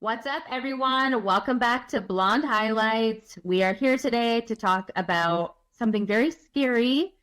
What's up, everyone? Welcome back to Blonde Highlights. We are here today to talk about something very scary.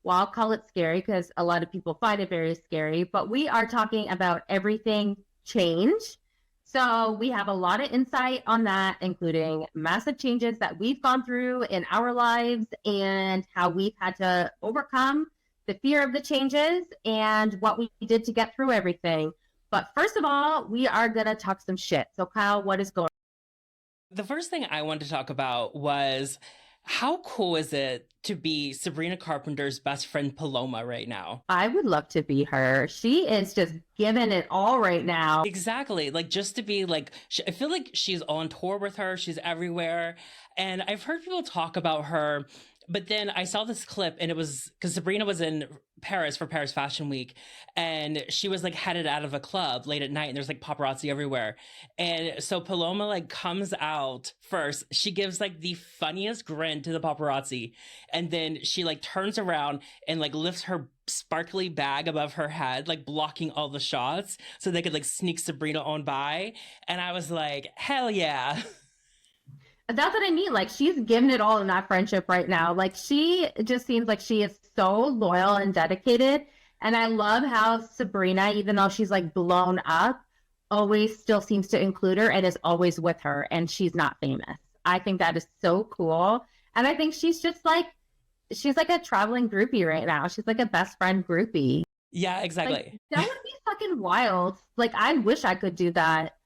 Well, I'll call it scary because a lot of people find it very scary, but we are talking about everything change. So we have a lot of insight on that, including massive changes that we've gone through in our lives and how we've had to overcome the fear of the changes and what we did to get through everything. But first of all, we are going to talk some shit. So Kyle, what is going on? The first thing I wanted to talk about was how cool is it to be Sabrina Carpenter's best friend Paloma right now? I would love to be her. She is just giving it all right now. Exactly. Like just to be like, I feel like she's on tour with her. She's everywhere. And I've heard people talk about her. But then I saw this clip and it was because Sabrina was in Paris for Paris Fashion Week and she was like headed out of a club late at night and there's like paparazzi everywhere. And so Paloma like comes out first. She gives like the funniest grin to the paparazzi. And then she like turns around and like lifts her sparkly bag above her head, like blocking all the shots so they could like sneak Sabrina on by. And I was like, hell yeah. That's what I mean. Like, she's giving it all in that friendship right now. Like, she just seems like she is so loyal and dedicated. And I love how Sabrina, even though she's like blown up, always still seems to include her and is always with her. And she's not famous. I think that is so cool. And I think she's like a traveling groupie right now. She's like a best friend groupie. Yeah, exactly. Like, that would be fucking wild. Like, I wish I could do that.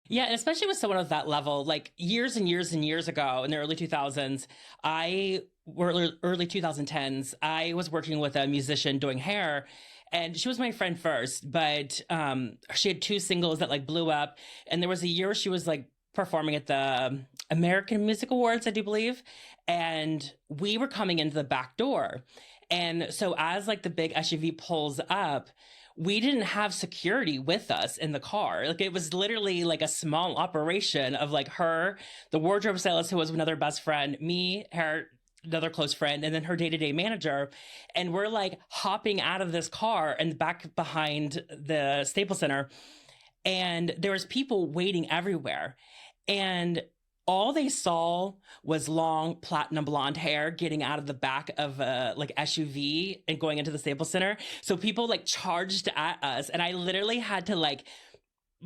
Yeah, and especially with someone of that level, like years and years and years ago in the early 2000s, early 2010s, I was working with a musician doing hair, and she was my friend first, but she had two singles that like blew up, and there was a year she was like performing at the American Music Awards, I do believe, and we were coming into the back door. And so as like the big SUV pulls up, we didn't have security with us in the car. Like it was literally like a small operation of like her, the wardrobe stylist who was another best friend, me, her, another close friend, and then her day-to-day manager. And we're like hopping out of this car and back behind the Staples Center. And there was people waiting everywhere. And all they saw was long platinum blonde hair getting out of the back of a like SUV and going into the Staples Center. So people like charged at us, and I literally had to like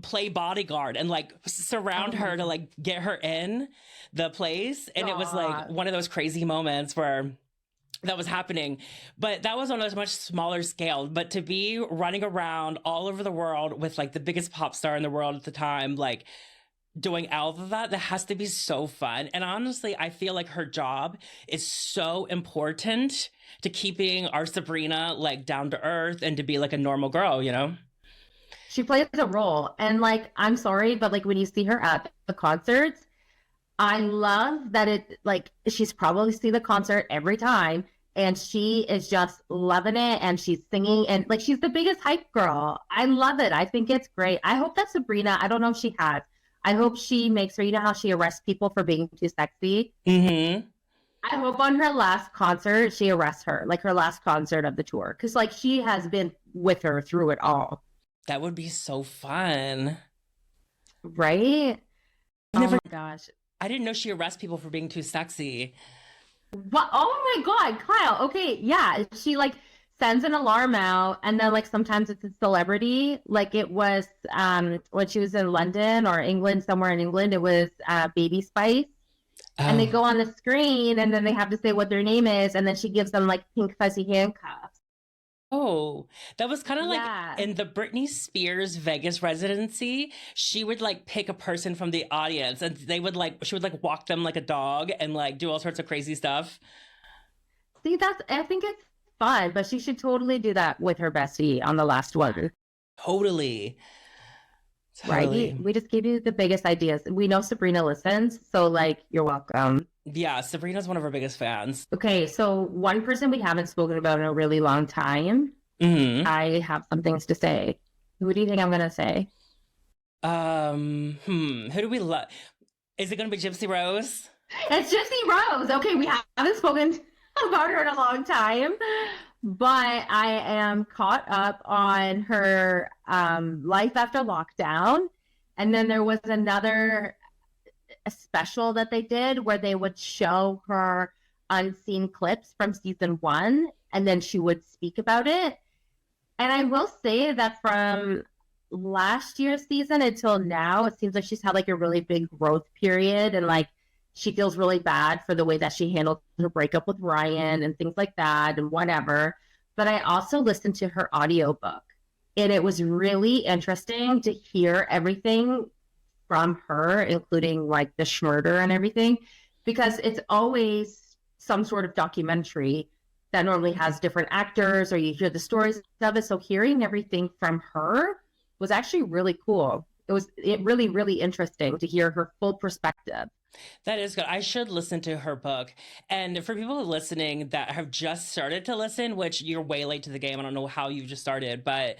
play bodyguard and like surround her to like get her in the place. And it was like one of those crazy moments where that was happening, but that was on a much smaller scale. But to be running around all over the world with like the biggest pop star in the world at the time, like doing all of that has to be so fun. And honestly, I feel like her job is so important to keeping our Sabrina like down to earth and to be like a normal girl, you know? She plays a role. And like, I'm sorry, but like when you see her at the concerts, I love that it like she's probably seen the concert every time and she is just loving it and she's singing and like she's the biggest hype girl. I love it. I think it's great. I hope that Sabrina, I don't know if she has, I hope she makes her, you know how she arrests people for being too sexy? Mm-hmm. I hope on her last concert, she arrests her, like her last concert of the tour. Because like she has been with her through it all. That would be so fun. Right? Never, oh my gosh. I didn't know she arrests people for being too sexy. What? Oh my God, Kyle. Okay, yeah. She like sends an alarm out and then like sometimes it's a celebrity, like it was when she was in London or England, somewhere in England, it was Baby Spice. And they go on the screen and then they have to say what their name is and then she gives them like pink fuzzy handcuffs. Oh, that was kind of like in the Britney Spears Vegas residency. She would like pick a person from the audience and she would like walk them like a dog and like do all sorts of crazy stuff. See, I think it's fun, but she should totally do that with her bestie on the last one. Totally. Right? We just gave you the biggest ideas. We know Sabrina listens, so like you're welcome. Yeah, Sabrina's one of our biggest fans. Okay, so one person we haven't spoken about in a really long time. Mm-hmm. I have some things to say. Who do you think I'm gonna say? Who do we love? Is it gonna be Gypsy Rose? It's Gypsy Rose. Okay, we haven't spoken about her in a long time, but I am caught up on her life after lockdown. And then there was another a special that they did where they would show her unseen clips from season 1 and then she would speak about it. And I will say that from last year's season until now, it seems like she's had like a really big growth period, and like she feels really bad for the way that she handled her breakup with Ryan and things like that and whatever. But I also listened to her audiobook, and it was really interesting to hear everything from her, including like the schmurder and everything, because it's always some sort of documentary that normally has different actors or you hear the stories of it. So hearing everything from her was actually really cool. It really, really interesting to hear her full perspective. That is good. I should listen to her book. And for people listening that have just started to listen, which you're way late to the game, I don't know how you just started, but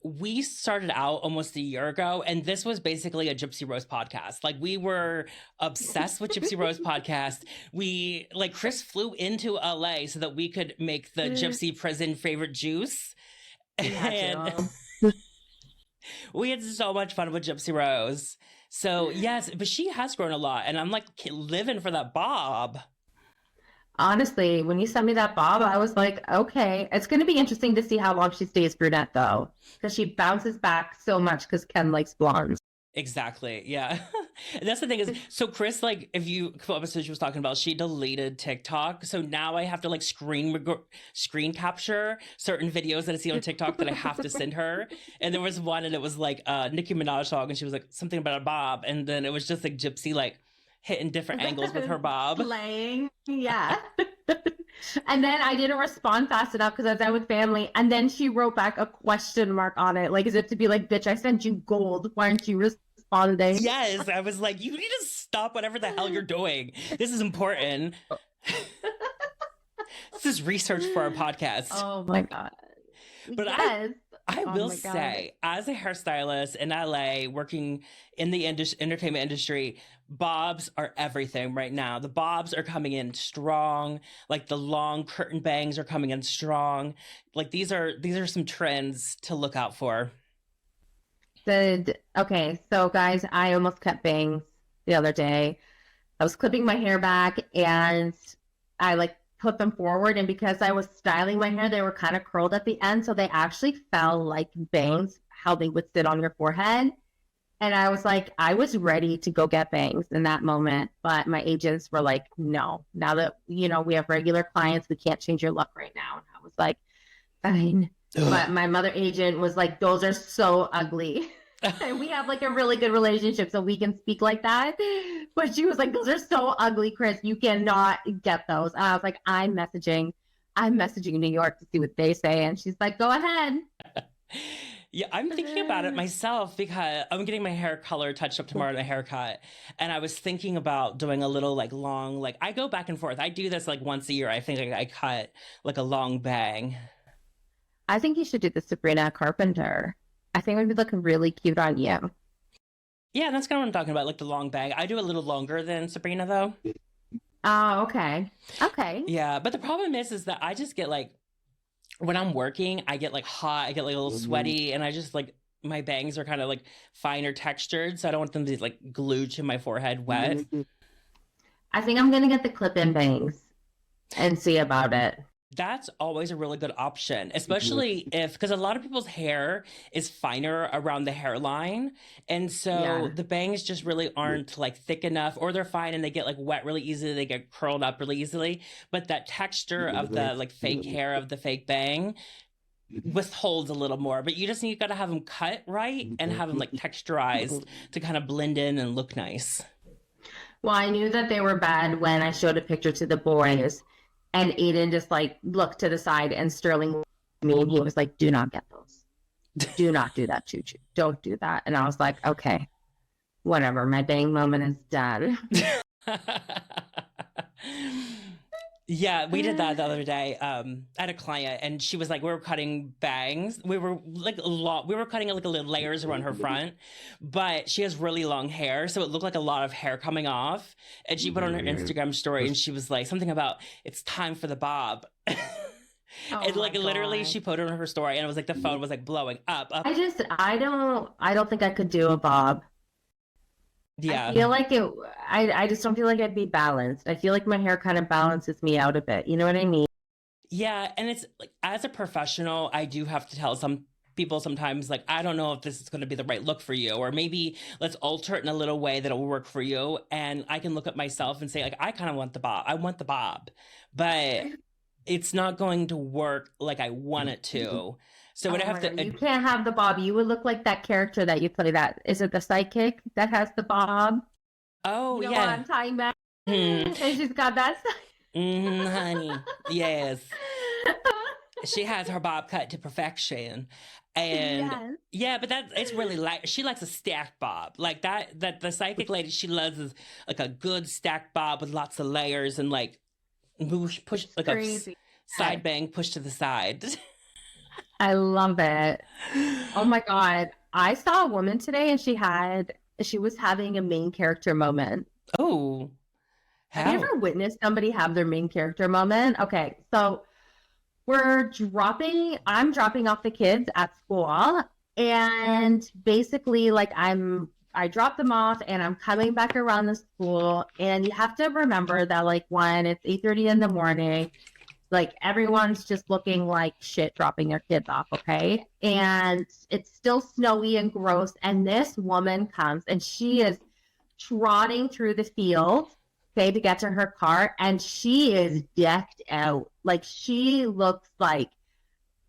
we started out almost a year ago, and this was basically a Gypsy Rose podcast. Like, we were obsessed with Gypsy Rose podcast. We, like, Kris flew into LA so that we could make the Gypsy prison favorite juice. And we had so much fun with Gypsy Rose. So yes, but she has grown a lot, and I'm like living for that bob. Honestly, when you sent me that bob, I was like, okay, it's going to be interesting to see how long she stays brunette, though, because she bounces back so much because Ken likes blondes. Exactly. Yeah. And that's the thing is, so Kris, like, if you, what episode she was talking about, she deleted TikTok. So now I have to like screen capture certain videos that I see on TikTok that I have to send her. And there was one, and it was like Nicki Minaj song, and she was like something about a bob. And then it was just like Gypsy, like hitting different angles with her bob. Playing. Yeah. And then I didn't respond fast enough because I was out with family. And then she wrote back a question mark on it, like as if to be like, bitch, I sent you gold. Why aren't you responding? Yes. I was like, you need to stop whatever the hell you're doing. This is important. This is research for our podcast. Oh my God. But yes. I will say, as a hairstylist in LA, working in the entertainment industry, bobs are everything right now. The bobs are coming in strong. Like the long curtain bangs are coming in strong. Like these are some trends to look out for. Okay, so guys, I almost cut bangs the other day. I was clipping my hair back and I like put them forward, and because I was styling my hair, they were kind of curled at the end, so they actually fell like bangs, how they would sit on your forehead. And I was like, I was ready to go get bangs in that moment, but my agents were like, no, now that we have regular clients, we can't change your look right now. And I was like, fine. But my mother agent was like, those are so ugly. And we have like a really good relationship, so we can speak like that. But she was like, those are so ugly, Kris. You cannot get those. And I was like, I'm messaging New York to see what they say. And she's like, go ahead. Yeah, I'm thinking about it myself because I'm getting my hair color touched up tomorrow, and a haircut. And I was thinking about doing a little like long, like I go back and forth. I do this like once a year. I think I cut like a long bang. I think you should do the Sabrina Carpenter. I think it would be looking really cute on you. Yeah, that's kind of what I'm talking about, like the long bang. I do a little longer than Sabrina though. Oh, okay. Okay. Yeah, but the problem is that I just get like, when I'm working, I get like hot, I get like a little sweaty, and I just like, my bangs are kind of like finer textured, so I don't want them to be like glued to my forehead wet. I think I'm gonna get the clip-in bangs and see about it. That's always a really good option, especially because a lot of people's hair is finer around the hairline. And so the bangs just really aren't like thick enough, or they're fine and they get like wet really easily. They get curled up really easily. But that texture of the like fake hair of the fake bang withholds a little more. But you got to have them cut right and have them like texturized to kind of blend in and look nice. Well, I knew that they were bad when I showed a picture to the boys. And Aiden just like looked to the side, and Sterling looked at me, and he was like, do not get those. Do not do that, Choo Choo. Don't do that. And I was like, okay, whatever. My bang moment is done. Yeah, we did that the other day. I had a client, and she was like, we were cutting bangs. We were like we were cutting like little layers around her front, but she has really long hair, so it looked like a lot of hair coming off. And she put on her Instagram story, and she was like something about it's time for the bob. Oh And my like literally God. she put it on her story and it was like the phone was like blowing up, up. I don't think I could do a bob. I Yeah. feel like I just don't feel like I'd be balanced. I feel like my hair kind of balances me out a bit. You know what I mean? Yeah, and it's like as a professional, I do have to tell some people sometimes like I don't know if this is going to be the right look for you, or maybe let's alter it in a little way that'll work for you. And I can look at myself and say like I kind of want the bob. I want the bob, but it's not going to work like I want it to. So would I Oh have my to God, you can't have the bob. You would look like that character that you play. That is it, the psychic that has the bob? oh You know what yeah. I'm talking about? Hmm. And she's got that. Honey. Yes. She has her bob cut to perfection. And Yes. yeah, but that it's really like she likes a stacked bob. Like that the psychic lady she loves is like a good stacked bob with lots of layers and like push It's like crazy. side bang push to the side. I love it. Oh my God. I saw a woman today and she was having a main character moment. Oh, Have you how? ever witnessed somebody have their main character moment? Okay, so I'm dropping off the kids at school, and basically like I drop them off and I'm coming back around the school, and you have to remember that like when it's 8:30 in the morning, like everyone's just looking like shit dropping their kids off, okay? And it's still snowy and gross, and this woman comes and she is trotting through the field, okay, to get to her car, and she is decked out. Like she looks like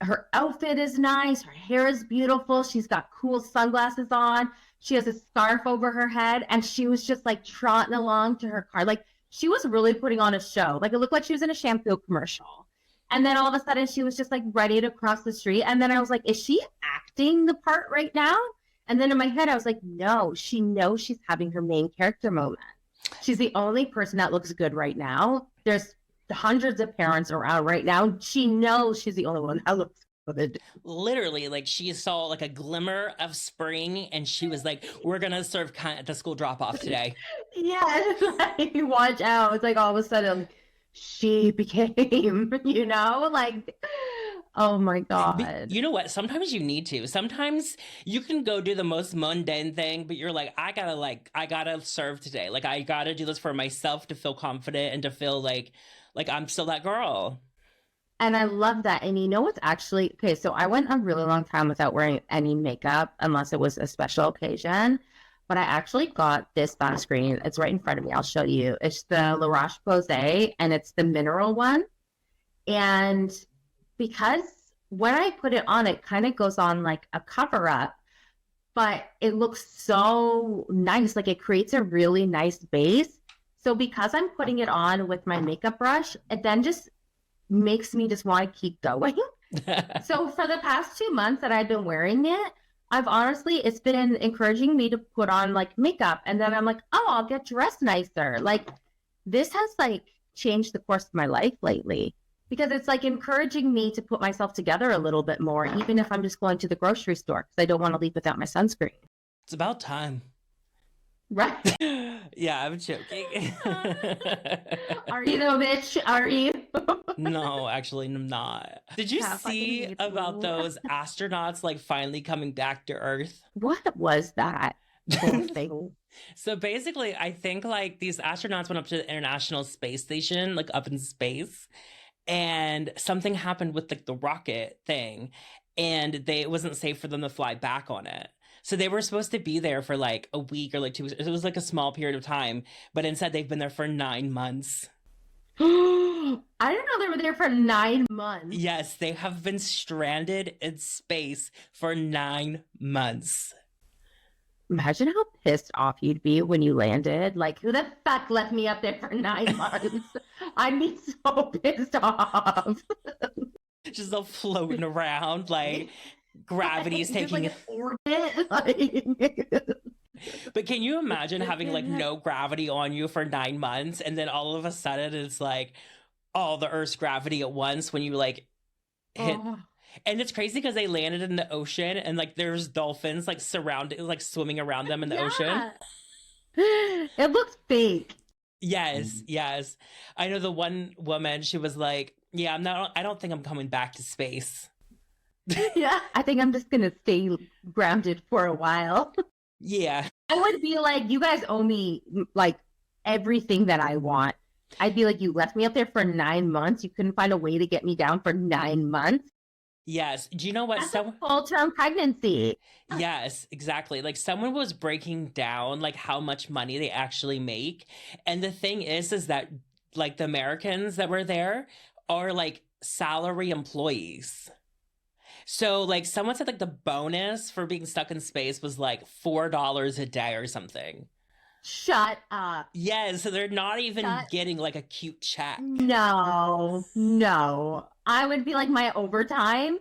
her outfit is nice, her hair is beautiful, she's got cool sunglasses on, she has a scarf over her head, and she was just like trotting along to her car. Like she was really putting on a show. Like it looked like she was in a shampoo commercial. And then all of a sudden she was just like ready to cross the street. And then I was like, is she acting the part right now? And then in my head, I was like, no, she knows she's having her main character moment. She's the only person that looks good right now. There's hundreds of parents around right now. She knows she's the only one that looks good. Literally, like she saw like a glimmer of spring and she was like, we're gonna serve cunt at the school drop off today. Yeah, like, watch out. It's like all of a sudden she became, like, oh my But God. you know what? Sometimes you need to. Sometimes you can go do the most mundane thing, but you're like, I gotta serve today. Like I gotta do this for myself to feel confident and to feel like I'm still that girl. And I love that. And you know what's actually okay? So I went a really long time without wearing any makeup unless it was a special occasion. But I actually got this sunscreen. It's right in front of me. I'll show you. It's the La Roche Posay, and it's the mineral one. And because when I put it on, it kind of goes on like a cover up, but it looks so nice. Like it creates a really nice base. So because I'm putting it on with my makeup brush, it then just makes me just want to keep going. So for the past 2 months that I've been wearing it, it's been encouraging me to put on like makeup. And then I'm like, oh, I'll get dressed nicer. Like this has like changed the course of my life lately because it's like encouraging me to put myself together a little bit more, even if I'm just going to the grocery store because I don't want to leave without my sunscreen. It's about time. Right. Yeah, I'm joking. Are you though, bitch? Are you? No, actually, I'm not. Did you Yeah, fucking see hate about you. those astronauts like finally coming back to Earth? What was that whole thing? So basically, I think like these astronauts went up to the International Space Station, like up in space, and something happened with like the rocket thing, and it wasn't safe for them to fly back on it. So they were supposed to be there for like a week or like 2 weeks. It was like a small period of time, but instead they've been there for 9 months. I didn't know they were there for 9 months. Yes, they have been stranded in space for 9 months. Imagine how pissed off you'd be when you landed. Like, who the fuck left me up there for 9 months? I'd be so pissed off. Just all floating around, like gravity's Just like taking. an orbit. Like... But can you imagine having like no gravity on you for 9 months and then all of a sudden it's like all the Earth's gravity at once when you like hit. Oh. And it's crazy because they landed in the ocean and like there's dolphins like surrounding, like swimming around them in the ocean. It looks fake. Yes, yes. I know the one woman, she was like, Yeah, I don't think I'm coming back to space. Yeah, I think I'm just gonna stay grounded for a while. Yeah. I would be like, you guys owe me like everything that I want. I'd be like, you left me up there for 9 months. You couldn't find a way to get me down for 9 months. Yes. Do you know what? That's a full-term pregnancy. Yes, exactly. Like someone was breaking down like how much money they actually make. And the thing is that like the Americans that were there are like salary employees. So like someone said like the bonus for being stuck in space was like $4 a day or something. Shut up. Yeah, so they're not even Shut. getting like a cute check. No, no. I would be like my overtime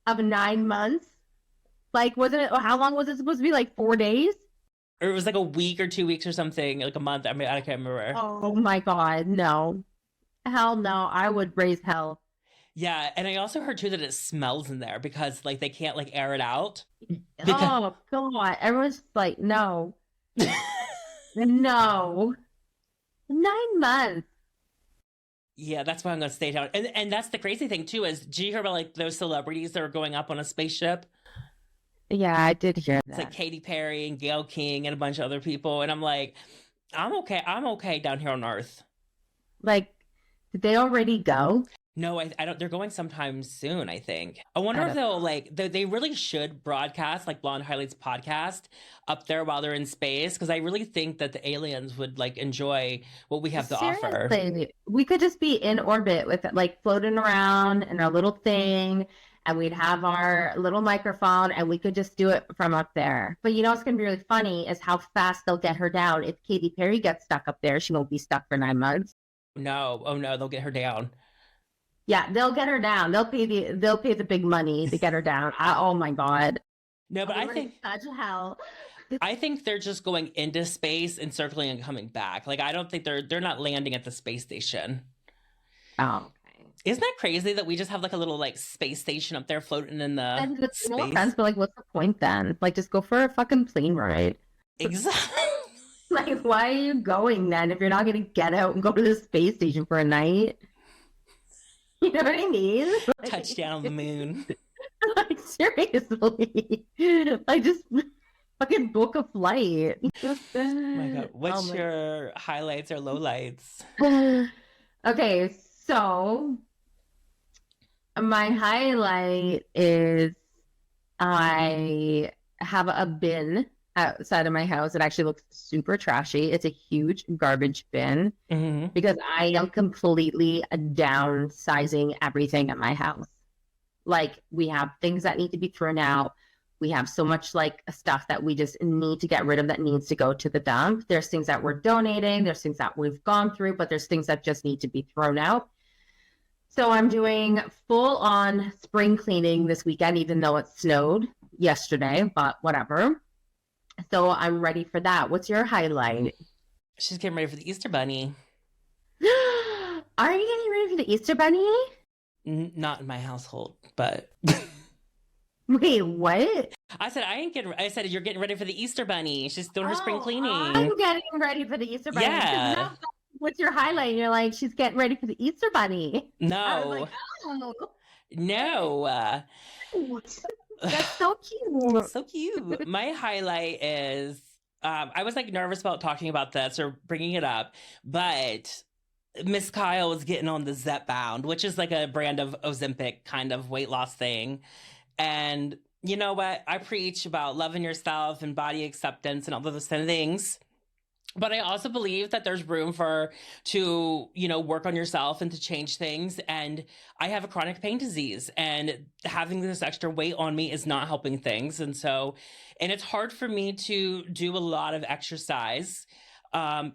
of 9 months. Like, wasn't it? How long was it supposed to be? Like 4 days? Or it was like a week or 2 weeks or something, like a month. I mean, I can't remember. Oh my God, no. Hell no. I would raise hell. Yeah, and I also heard too that it smells in there because like they can't like air it out. Because Oh God. Everyone's just like, no, no. 9 months. yeah, that's why I'm gonna stay down. And that's the crazy thing too is do you hear about like those celebrities that are going up on a spaceship? Yeah, I did hear It's like that. Katy Perry and Gayle King and a bunch of other people. And I'm like, I'm okay. I'm okay down here on Earth. Like, did they already go? No, I don't. They're going sometime soon, I think. I wonder I if don't they'll know. like, they really should broadcast like Blonde Highlights podcast up there while they're in space. Cause I really think that the aliens would like enjoy what we have to offer. Seriously, we could just be in orbit with it, like floating around in our little thing, and we'd have our little microphone, and we could just do it from up there. But you know what's gonna be really funny is how fast they'll get her down. If Katy Perry gets stuck up there, she won't be stuck for 9 months. No. Oh no, they'll get her down. Yeah, they'll get her down. They'll pay the big money to get her down. Oh my God, No, but I'll be ready for such hell. I think they're just going into space and circling and coming back. Like I don't think they're not landing at the space station. Oh, okay. Isn't that crazy that we just have like a little like space station up there floating in the And it's no offense, space? but like, what's the point then? Like, just go for a fucking plane ride. Exactly. Like, why are you going then if you're not going to get out and go to the space station for a night? You know what I mean? Touchdown on the moon. Like seriously. Like, just fucking book a flight. Oh my God. Oh What's your highlights or lowlights? my. Okay, so my highlight is I have a bin outside of my house. It actually looks super trashy. It's a huge garbage bin Hmm. because I am completely downsizing everything at my house. Like, we have things that need to be thrown out. We have so much like stuff that we just need to get rid of that needs to go to the dump. There's things that we're donating, there's things that we've gone through, but there's things that just need to be thrown out. So I'm doing full on spring cleaning this weekend, even though it snowed yesterday, but whatever. So I'm ready for that. What's your highlight? She's getting ready for the Easter Bunny. Are you getting ready for the Easter Bunny? Not in my household, but Wait, what? I said I ain't getting. I said you're getting ready for the Easter Bunny. She's doing her spring Oh, cleaning. I'm getting ready for the Easter Bunny. 'Cause Yeah. now, what's your highlight? And you're like, she's getting ready for the Easter Bunny. I was No, like, oh, no. that's so cute. So cute. My highlight is I was like nervous about talking about this or bringing it up, but Miss Kyle was getting on the Zepbound, which is like a brand of Ozempic kind of weight loss thing. And you know what? I preach about loving yourself and body acceptance and all of those kind of things. But I also believe that there's room for to, work on yourself and to change things. And I have a chronic pain disease, and having this extra weight on me is not helping things. And it's hard for me to do a lot of exercise.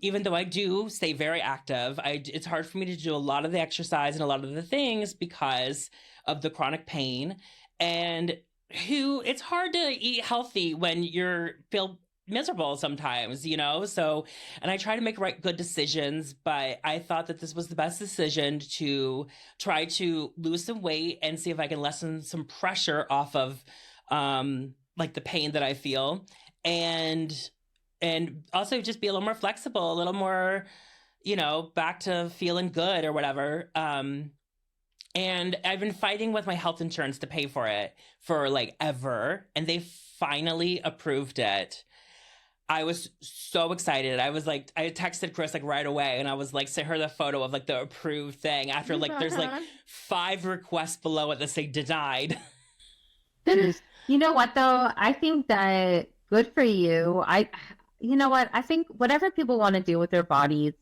Even though I do stay very active, it's hard for me to do a lot of the exercise and a lot of the things because of the chronic pain. And it's hard to eat healthy when feel miserable sometimes, so, and I try to make good decisions, but I thought that this was the best decision to try to lose some weight and see if I can lessen some pressure off of like the pain that I feel, and also just be a little more flexible, a little more, back to feeling good or whatever. And I've been fighting with my health insurance to pay for it for like ever. And they finally approved it. I was so excited. I was like, I texted Kris like right away and I was like, sent her the photo of like the approved thing after like there's like 5 requests below it that say denied. You know what though? I think that good for you. You know what? I think whatever people want to do with their bodies,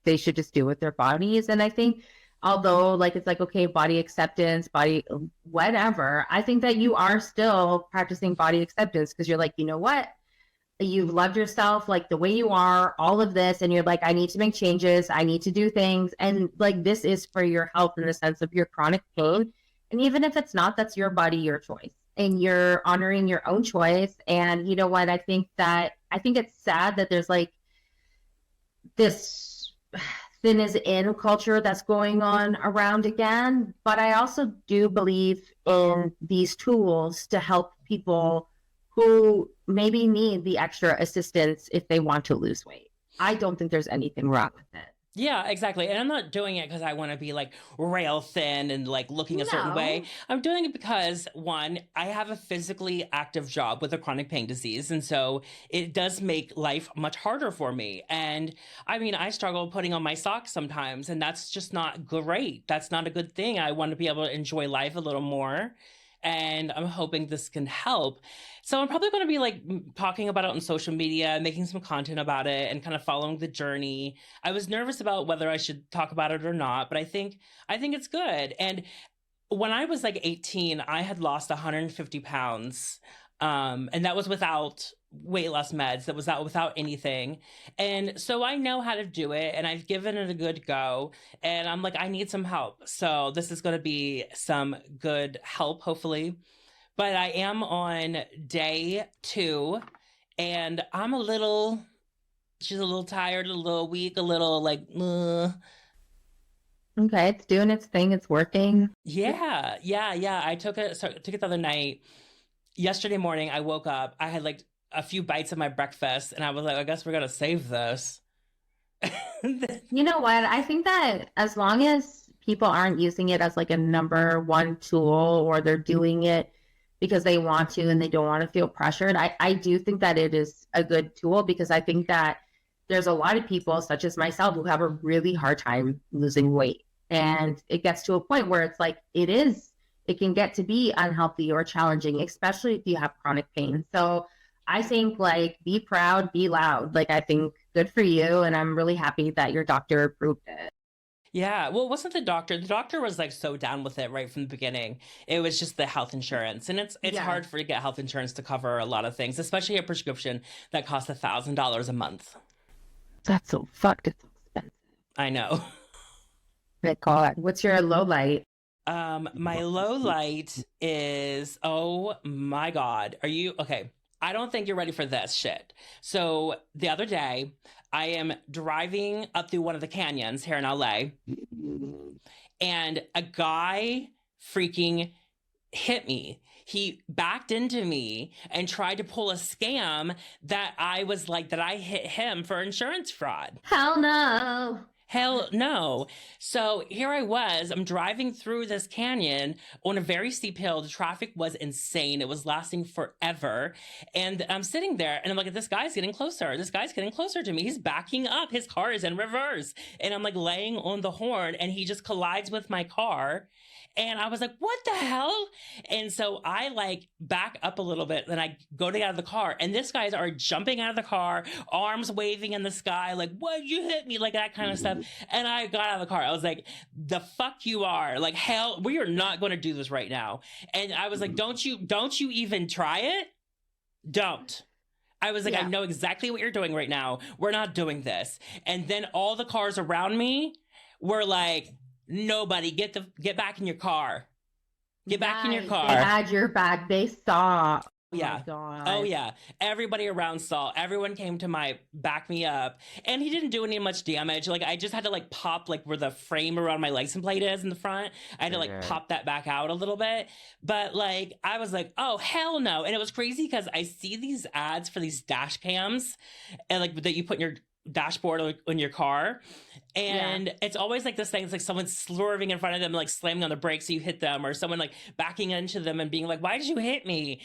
they should just do with their bodies. And I think although like it's like, okay, body acceptance, body whatever, I think that you are still practicing body acceptance because you're like, you know what? You've loved yourself like the way you are, all of this, and you're like, I need to make changes, I need to do things. And like this is for your health in the sense of your chronic pain. And even if it's not, that's your body, your choice. And you're honoring your own choice. And you know what? I think it's sad that there's like this thin is in culture that's going on around again. But I also do believe in these tools to help people who maybe need the extra assistance if they want to lose weight. I don't think there's anything wrong with it. Yeah, exactly. And I'm not doing it because I want to be like rail thin and like looking a certain way. I'm doing it because one, I have a physically active job with a chronic pain disease. And so it does make life much harder for me. And I mean, I struggle putting on my socks sometimes, and that's just not great. That's not a good thing. I want to be able to enjoy life a little more. And I'm hoping this can help. So I'm probably going to be like talking about it on social media, making some content about it and kind of following the journey. I was nervous about whether I should talk about it or not, but I think it's good. And when I was like 18, I had lost 150 pounds. And that was without weight loss meds. That was without anything. And so I know how to do it and I've given it a good go. And I'm like, I need some help. So this is going to be some good help, hopefully. But I am on day 2 and she's a little tired, a little weak, a little like, Okay, it's doing its thing. It's working. Yeah. I took it the other night. Yesterday morning, I woke up. I had like a few bites of my breakfast, and I was like, I guess we're gonna save this. You know what? I think that as long as people aren't using it as like a number one tool or they're doing it because they want to and they don't want to feel pressured, I do think that it is a good tool because I think that there's a lot of people, such as myself, who have a really hard time losing weight. And it gets to a point where it's like, it can get to be unhealthy or challenging, especially if you have chronic pain. So I think like be proud, be loud. Like I think good for you. And I'm really happy that your doctor approved it. Yeah. Well, it wasn't the doctor. The doctor was like so down with it right from the beginning. It was just the health insurance. And it's hard to get health insurance to cover a lot of things, especially a prescription that costs $1,000 a month. That's so fucked. It's expensive. I know. God, what's your low light? My low light is, oh my God. Are you okay? I don't think you're ready for this shit. So the other day, I am driving up through one of the canyons here in LA, and a guy freaking hit me. He backed into me and tried to pull a scam that I hit him for insurance fraud. Hell no. Hell no. So here I was, I'm driving through this canyon on a very steep hill. The traffic was insane. It was lasting forever. And I'm sitting there and I'm like, this guy's getting closer. This guy's getting closer to me. He's backing up. His car is in reverse. And I'm like laying on the horn and he just collides with my car. And I was like, what the hell? And so I like back up a little bit and I go to get out of the car. And this guy's are jumping out of the car, arms waving in the sky, like, what, you hit me? Like that kind of stuff. And I got out of the car. I was like, the fuck you are. Like, hell, we are not going to do this right now. And I was like, don't you even try it? Don't. I was like, I know exactly what you're doing right now. We're not doing this. And then all the cars around me were like, nobody, get back in your car. Get back in your car. They had your back. They saw. Yeah. Oh yeah. Everybody around saw. Everyone came to back me up. And he didn't do any much damage. Like I just had to like pop like where the frame around my license plate is in the front. I had to like pop that back out a little bit. But like I was like, oh hell no. And it was crazy because I see these ads for these dash cams and like that you put in your dashboard on your car. Yeah. And it's always like this thing. It's like someone swerving in front of them, like slamming on the brakes so you hit them, or someone like backing into them and being like, why did you hit me?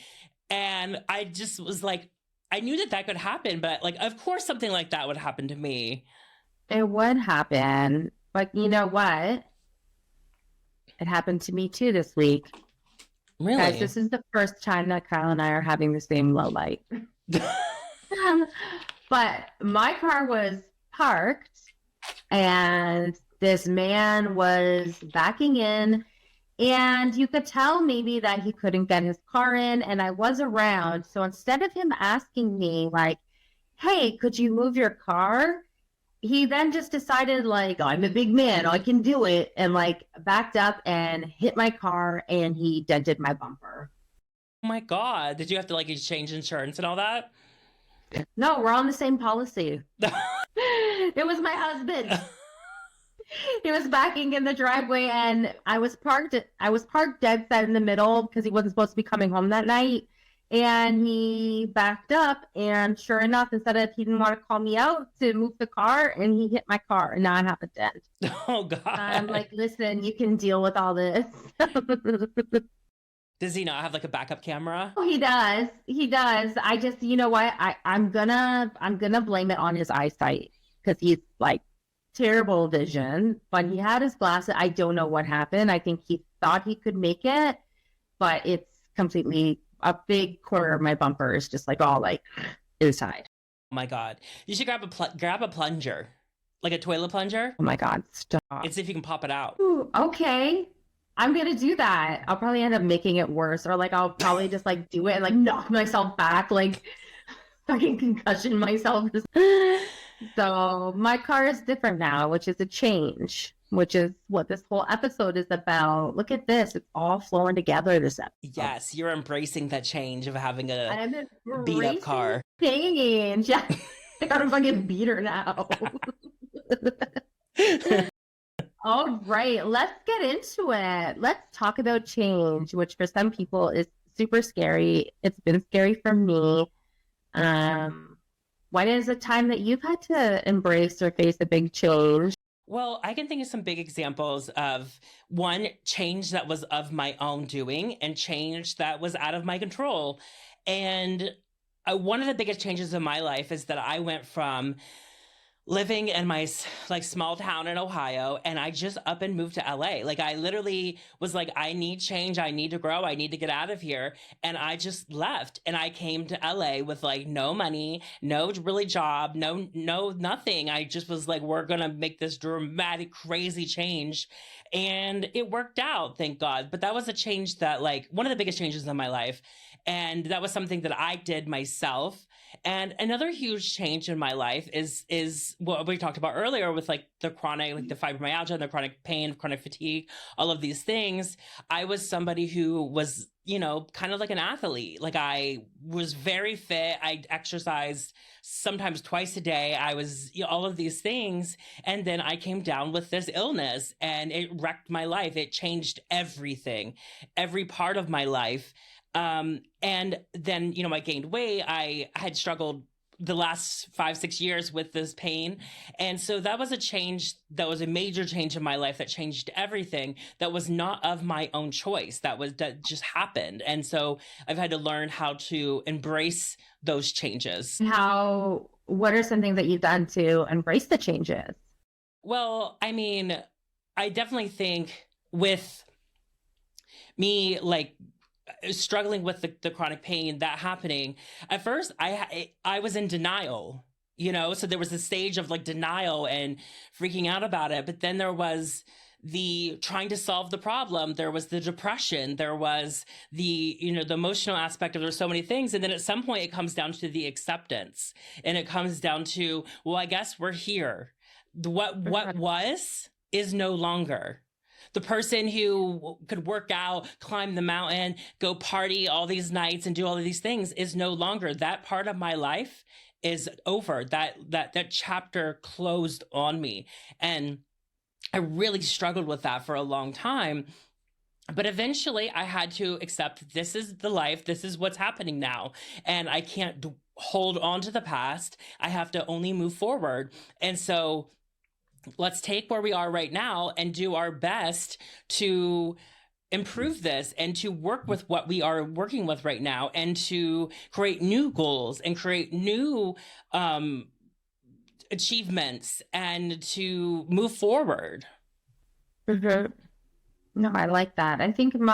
And I just was like, I knew that that could happen, but like, of course something like that would happen to me. It would happen. But you know what? It happened to me too this week. Guys, Really? this is the first time that Kyle and I are having the same low light. But my car was parked and this man was backing in, and you could tell maybe that he couldn't get his car in, and I was around. So instead of him asking me like, hey, could you move your car? He then just decided like, I'm a big man, I can do it, and like backed up and hit my car, and he dented my bumper. Oh my God. Did you have to like exchange insurance and all that? No, we're on the same policy. It was my husband. He was backing in the driveway, and I was parked dead set in the middle because he wasn't supposed to be coming home that night. And he backed up, and sure enough, instead of, he didn't want to call me out to move the car, and he hit my car, and now I have a dent. Oh God. I'm like, listen, you can deal with all this. Does he not have like a backup camera? Oh, he does. He does. I just, you know what? I'm gonna blame it on his eyesight because he's like terrible vision. But he had his glasses. I don't know what happened. I think he thought he could make it, but it's completely, a big corner of my bumper is just like all like inside. Oh my God. You should grab a plunger, like a toilet plunger, Oh my God, stop. and see if you can pop it out. Ooh, okay. I'm gonna do that. I'll probably end up making it worse, or like I'll probably just like do it and like knock myself back, like fucking concussion myself. So my car is different now, which is a change, which is what this whole episode is about. Look at this. It's all flowing together this episode. Yes, you're embracing that change of having a I'm beat up car. change. Yeah. I got a fucking beater now. All right, let's get into it. Let's talk about change, which for some people is super scary. It's been scary for me. When is a time that you've had to embrace or face a big change? Well, I can think of some big examples of one, change that was of my own doing and change that was out of my control. And one of the biggest changes in my life is that I went from living in my like small town in Ohio, and I just up and moved to LA. Like I literally was like, I need change. I need to grow. I need to get out of here. And I just left, and I came to LA with like no money, no really job, no nothing. I just was like, we're going to make this dramatic, crazy change. And it worked out, thank God. But that was a change that like one of the biggest changes in my life. And that was something that I did myself. And another huge change in my life is what we talked about earlier with like the chronic, like the fibromyalgia and the chronic pain, chronic fatigue, all of these things. I was somebody who was, you know, kind of like an athlete. Like I was very fit. I exercised sometimes twice a day. I was, you know, all of these things. And then I came down with this illness, and it wrecked my life. It changed everything, every part of my life. And then, you know, I gained weight. I had struggled the last 5-6 years with this pain. And so that was a change. That was a major change in my life that changed everything. That was not of my own choice. That just happened. And so I've had to learn how to embrace those changes. What are some things that you've done to embrace the changes? Well, I mean, I definitely think with me, like, struggling with the chronic pain that happening at first, I was in denial, you know, so there was a stage of like denial and freaking out about it. But then there was the trying to solve the problem. There was the depression. There was the, you know, the emotional aspect of there's so many things. And then at some point it comes down to the acceptance, and it comes down to, well, I guess we're here. What was is no longer. The person who could work out, climb the mountain, go party all these nights and do all of these things is no longer. That part of my life is over. That chapter closed on me. And I really struggled with that for a long time. But eventually I had to accept this is the life. This is what's happening now. And I can't hold on to the past. I have to only move forward. And so let's take where we are right now and do our best to improve this and to work with what we are working with right now and to create new goals and create new achievements and to move forward. Mhm. No, I like that. I think and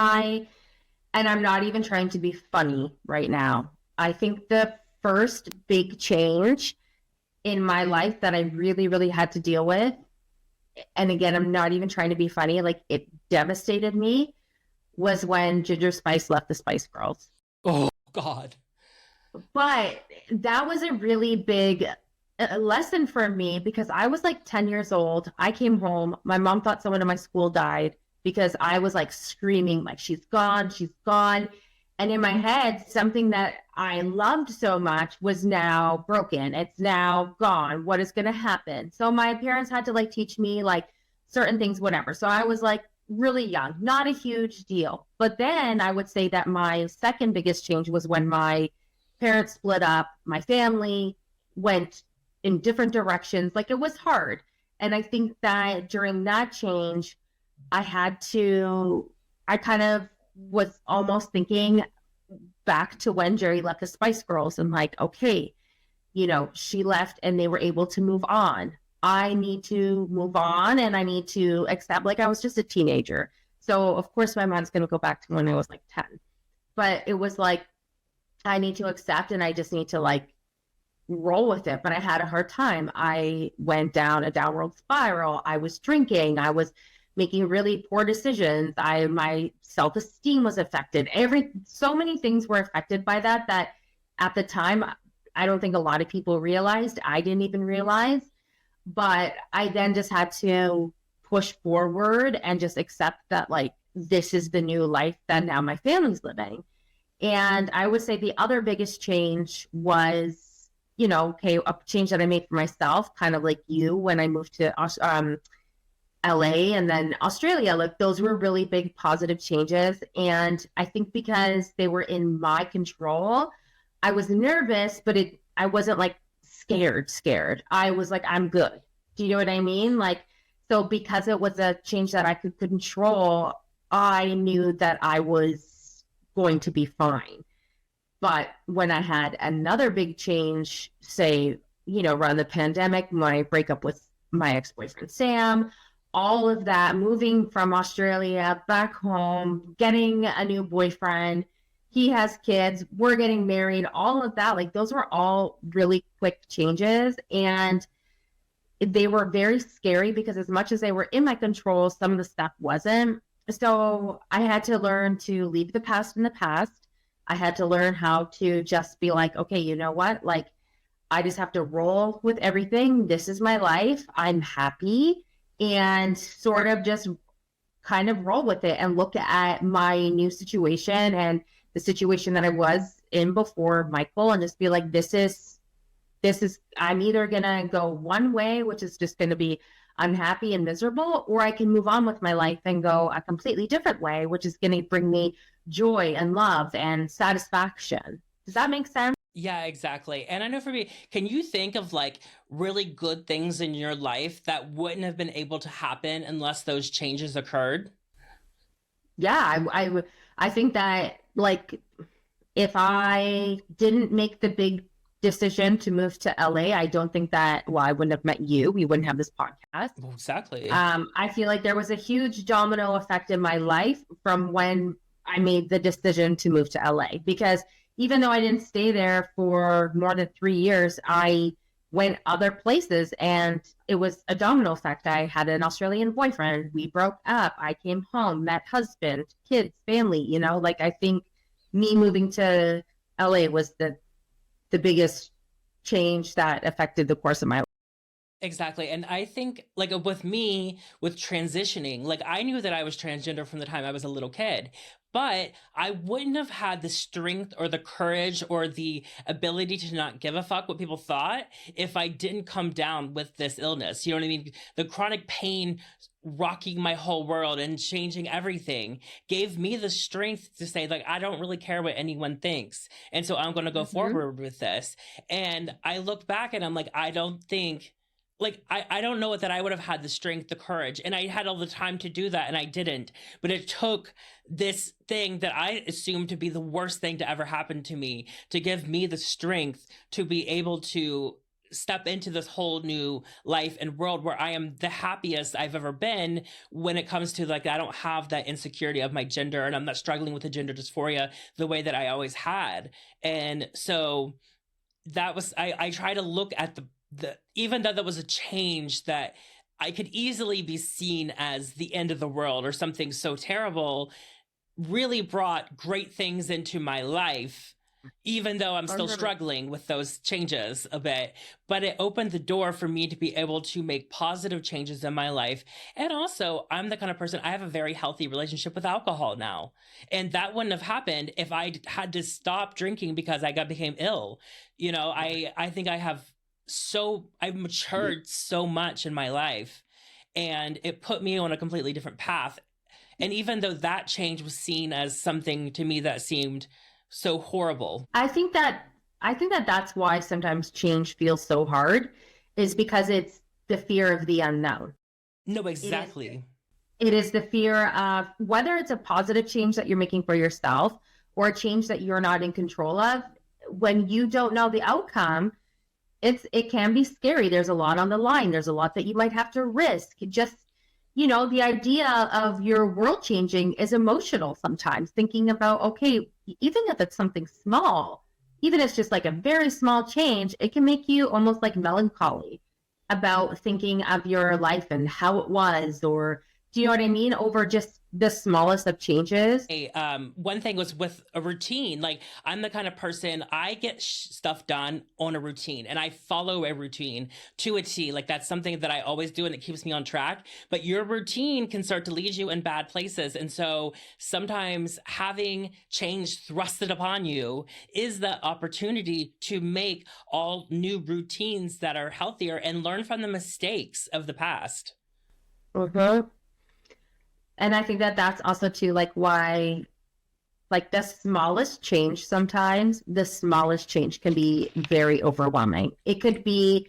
I'm not even trying to be funny right now. I think the first big change in my life that I really, really had to deal with, and again, I'm not even trying to be funny, like it devastated me, was when Ginger Spice left the Spice Girls. Oh, God. But that was a really big lesson for me because I was like 10 years old. I came home. My mom thought someone in my school died because I was like screaming, like, she's gone, she's gone. And in my head, something that I loved so much was now broken. It's now gone. What is going to happen? So my parents had to like teach me like certain things, whatever. So I was like really young, not a huge deal. But then I would say that my second biggest change was when my parents split up, my family went in different directions. Like it was hard. And I think that during that change, I kind of was almost thinking back to when Jerry left the Spice Girls and like, okay, she left and they were able to move on. I need to move on and I need to accept, like I was just a teenager. So of course my mind's going to go back to when I was like 10, but it was like, I need to accept and I just need to like roll with it. But I had a hard time. I went down a downward spiral. I was drinking. I was making really poor decisions. My self-esteem was affected. So many things were affected by that at the time, I don't think a lot of people realized. I didn't even realize. But I then just had to push forward and just accept that like this is the new life that now my family's living. And I would say the other biggest change was, a change that I made for myself, kind of like you when I moved to LA and then Australia. Like those were really big positive changes. And I think because they were in my control, I was nervous, but I wasn't like scared. I was like, I'm good. Do you know what I mean? Like, so because it was a change that I could control, I knew that I was going to be fine. But when I had another big change, say, around the pandemic, my breakup with my ex-boyfriend, Sam, all of that, moving from Australia back home, getting a new boyfriend, he has kids, we're getting married, all of that, like those were all really quick changes. And they were very scary because as much as they were in my control, some of the stuff wasn't. So I had to learn to leave the past in the past. I had to learn how to just be like, okay, you know what? Like, I just have to roll with everything. This is my life. I'm happy. And sort of just kind of roll with it and look at my new situation and the situation that I was in before Michael and just be like, this is, I'm either going to go one way, which is just going to be unhappy and miserable, or I can move on with my life and go a completely different way, which is going to bring me joy and love and satisfaction. Does that make sense? Yeah, exactly. And I know for me, can you think of like really good things in your life that wouldn't have been able to happen unless those changes occurred? Yeah, I think that like if I didn't make the big decision to move to LA, I don't think that, well, I wouldn't have met you. We wouldn't have this podcast. Well, exactly. I feel like there was a huge domino effect in my life from when I made the decision to move to LA, because even though I didn't stay there for more than 3 years, I went other places and it was a domino effect. I had an Australian boyfriend. We broke up. I came home, met husband, kids, family, like I think me moving to LA was the biggest change that affected the course of my life. Exactly. And I think like with me with transitioning, like I knew that I was transgender from the time I was a little kid, but I wouldn't have had the strength or the courage or the ability to not give a fuck what people thought if I didn't come down with this illness. You know what I mean? The chronic pain rocking my whole world and changing everything gave me the strength to say like I don't really care what anyone thinks. And so I'm going to go Hmm. forward with this. And I look back and I'm like I don't think like I don't know that I would have had the strength, the courage, and I had all the time to do that, and I didn't. But it took this thing that I assumed to be the worst thing to ever happen to me to give me the strength to be able to step into this whole new life and world where I am the happiest I've ever been when it comes to like I don't have that insecurity of my gender and I'm not struggling with the gender dysphoria the way that I always had. And so that was I try to look at the even though that was a change that I could easily be seen as the end of the world or something so terrible, really brought great things into my life, even though I'm still struggling with those changes a bit. But it opened the door for me to be able to make positive changes in my life. And also, I'm the kind of person, I have a very healthy relationship with alcohol now. And that wouldn't have happened if I had to stop drinking because became ill. You know, I think I've matured so much in my life and it put me on a completely different path. And even though that change was seen as something to me that seemed so horrible. I think that that's why sometimes change feels so hard, is because it's the fear of the unknown. No, It is exactly. it is the fear of whether it's a positive change that you're making for yourself or a change that you're not in control of. When you don't know the outcome, it can be scary. There's a lot on the line. There's a lot that you might have to risk. Just, the idea of your world changing is emotional sometimes. Thinking about, okay, even if it's something small, even if it's just like a very small change, it can make you almost like melancholy about thinking of your life and how it was, or do you know what I mean? Over just the smallest of changes. One thing was with a routine. Like I'm the kind of person I get stuff done on a routine, and I follow a routine to a T. Like that's something that I always do, and it keeps me on track. But your routine can start to lead you in bad places, and so sometimes having change thrusted upon you is the opportunity to make all new routines that are healthier and learn from the mistakes of the past. Mm-hmm. And I think that that's also too like why, like, the smallest change, sometimes the smallest change can be very overwhelming. It could be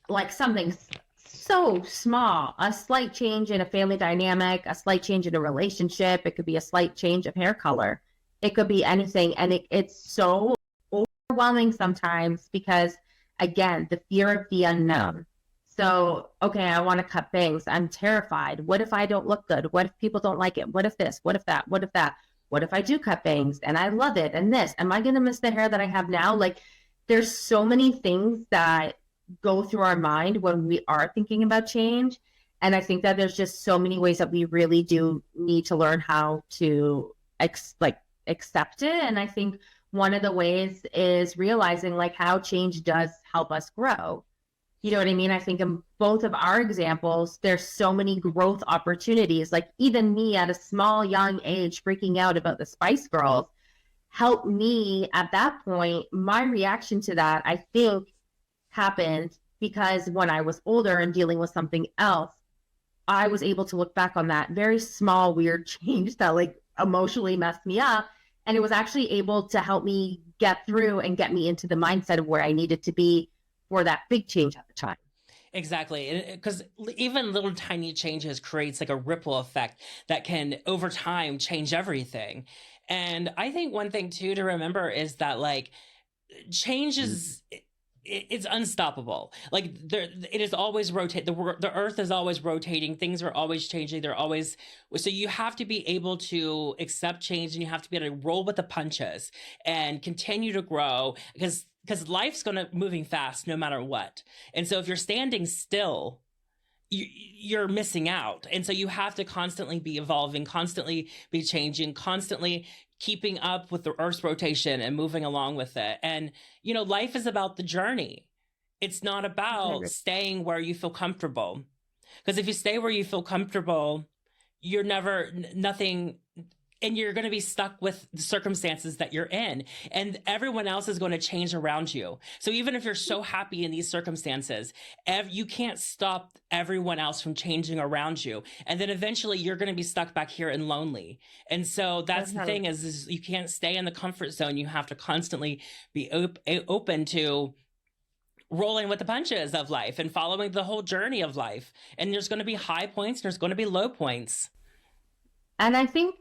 like something so small, a slight change in a family dynamic, a slight change in a relationship. It could be a slight change of hair color. It could be anything. And it's so overwhelming sometimes because, again, the fear of the unknown. So, okay, I want to cut bangs. I'm terrified. What if I don't look good? What if people don't like it? What if this? What if that? What if that? What if I do cut bangs and I love it? And this, am I going to miss the hair that I have now? Like, there's so many things that go through our mind when we are thinking about change. And I think that there's just so many ways that we really do need to learn how to accept it. And I think one of the ways is realizing like how change does help us grow. You know what I mean? I think in both of our examples, there's so many growth opportunities. Like even me at a small young age freaking out about the Spice Girls helped me at that point. My reaction to that, I think, happened because when I was older and dealing with something else, I was able to look back on that very small, weird change that like emotionally messed me up. And it was actually able to help me get through and get me into the mindset of where I needed to be for that big change at the time. Exactly. Because even little tiny changes creates like a ripple effect that can over time change everything. And I think one thing too to remember is that like change is it's unstoppable. Like there, it is always rotate. The earth is always rotating. Things are always changing. They're always so you have to be able to accept change, and you have to be able to roll with the punches and continue to grow because life's going to moving fast no matter what. And so if you're standing still, you're missing out. And so you have to constantly be evolving, constantly be changing, constantly keeping up with the earth's rotation and moving along with it. And life is about the journey. It's not about staying where you feel comfortable. Because if you stay where you feel comfortable, you're never nothing, and you're going to be stuck with the circumstances that you're in, and everyone else is going to change around you. So even if you're so happy in these circumstances, you can't stop everyone else from changing around you, and then eventually you're going to be stuck back here and lonely. And so that's the thing is you can't stay in the comfort zone. You have to constantly be open to rolling with the punches of life and following the whole journey of life. And there's going to be high points, there's going to be low points. And I think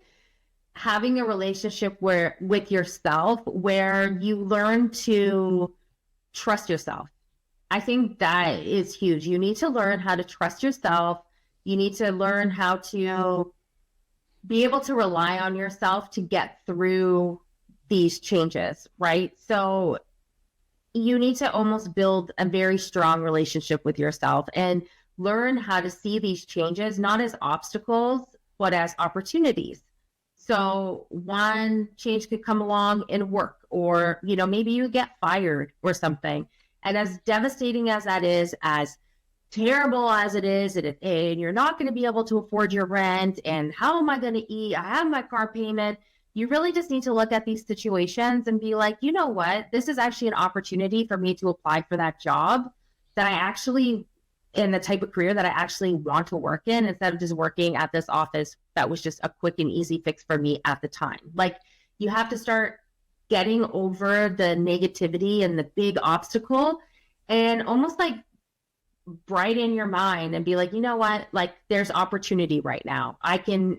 having a relationship with yourself where you learn to trust yourself. I think that is huge. You need to learn how to trust yourself. You need to learn how to be able to rely on yourself to get through these changes, right? So you need to almost build a very strong relationship with yourself and learn how to see these changes not as obstacles, but as opportunities. So one change could come along in work, or, you know, maybe you get fired or something. And as devastating as that is, as terrible as it is, and you're not going to be able to afford your rent, and how am I going to eat? I have my car payment. You really just need to look at these situations and be like, you know what? This is actually an opportunity for me to apply for that job that I actually, in the type of career that I actually want to work in, instead of just working at this office that was just a quick and easy fix for me at the time. Like, you have to start getting over the negativity and the big obstacle and almost like brighten your mind and be like, you know what? Like, there's opportunity right now. I can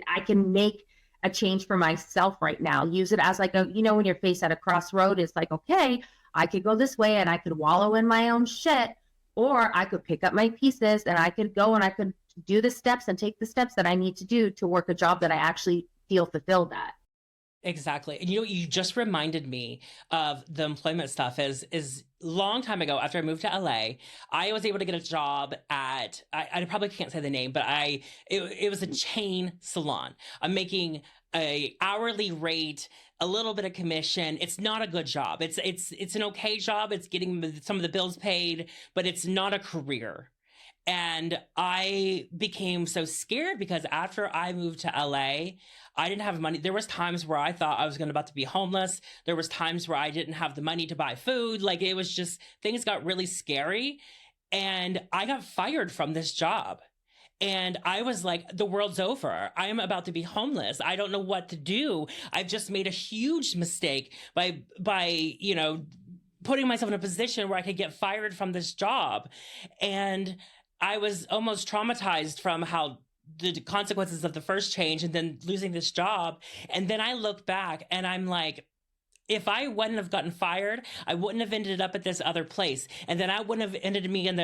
make a change for myself right now. Use it as like a, you know, when you're faced at a crossroad, it's like, okay, I could go this way and I could wallow in my own shit, or I could pick up my pieces and I could go and I could do the steps and take the steps that I need to do to work a job that I actually feel fulfilled at. Exactly. And you know, you just reminded me of the employment stuff is long time ago after I moved to LA, I was able to get a job at, I probably can't say the name, but it was a chain salon. I'm making a hourly rate, a little bit of commission. It's not a good job. It's an okay job. It's getting some of the bills paid, but it's not a career. And I became so scared because after I moved to LA, I didn't have money. There was times where I thought I was about to be homeless. There was times where I didn't have the money to buy food. Like, it was just, things got really scary. And I got fired from this job. And I was like, the world's over. I am about to be homeless. I don't know what to do. I've just made a huge mistake by, you know, putting myself in a position where I could get fired from this job. And I was almost traumatized from how the consequences of the first change and then losing this job. And then I look back and I'm like, if I wouldn't have gotten fired, I wouldn't have ended up at this other place. And then I wouldn't have ended me in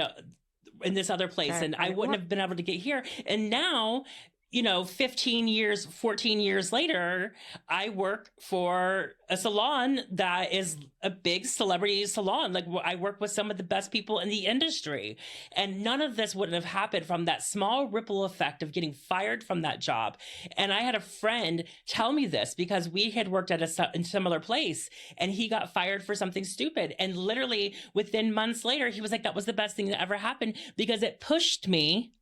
this other place. And I wouldn't have been able to get here. And now, you know, 15 years, 14 years later, I work for a salon that is a big celebrity salon. Like, I work with some of the best people in the industry. And none of this would have happened from that small ripple effect of getting fired from that job. And I had a friend tell me this because we had worked at a similar place and he got fired for something stupid. And literally within months later, he was like, that was the best thing that ever happened because it pushed me